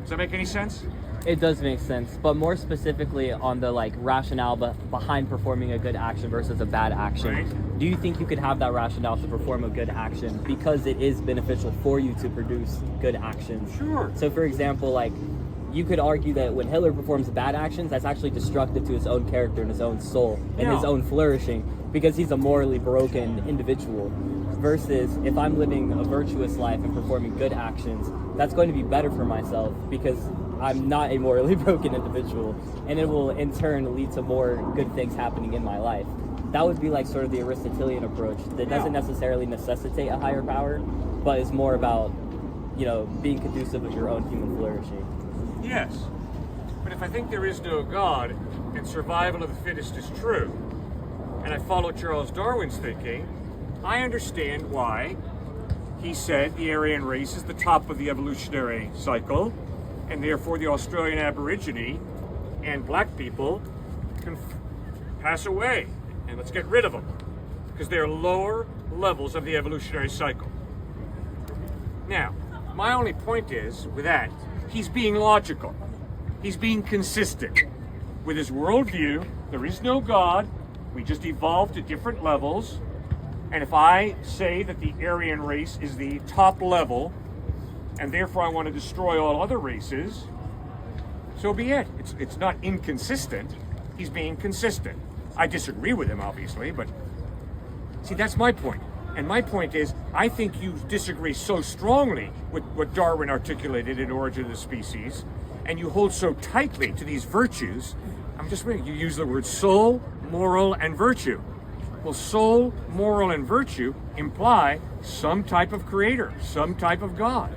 Does that make any sense? It does make sense, but more specifically on the rationale behind performing a good action versus a bad action. Right. Do you think you could have that rationale to perform a good action because it is beneficial for you to produce good actions? Sure. So, for example, you could argue that when Hitler performs bad actions, that's actually destructive to his own character and his own soul and his own flourishing because he's a morally broken individual. Versus if I'm living a virtuous life and performing good actions, that's going to be better for myself because I'm not a morally broken individual, and it will in turn lead to more good things happening in my life. That would be sort of the Aristotelian approach that doesn't necessarily necessitate a higher power, but is more about, being conducive of your own human flourishing. Yes, but if I think there is no God and survival of the fittest is true, and I follow Charles Darwin's thinking, I understand why he said the Aryan race is the top of the evolutionary cycle, and therefore the Australian Aborigine and black people can pass away, and let's get rid of them, because they're lower levels of the evolutionary cycle. Now, my only point is, with that, he's being logical. He's being consistent with his worldview. There is no God. We just evolved at different levels. And if I say that the Aryan race is the top level, and therefore I want to destroy all other races, so be it. It's not inconsistent. He's being consistent. I disagree with him, obviously, but see, that's my point. And my point is, I think you disagree so strongly with what Darwin articulated in Origin of the Species, and you hold so tightly to these virtues. I'm just reading, you use the word soul, moral, and virtue. Well, soul, moral, and virtue imply some type of creator, some type of God.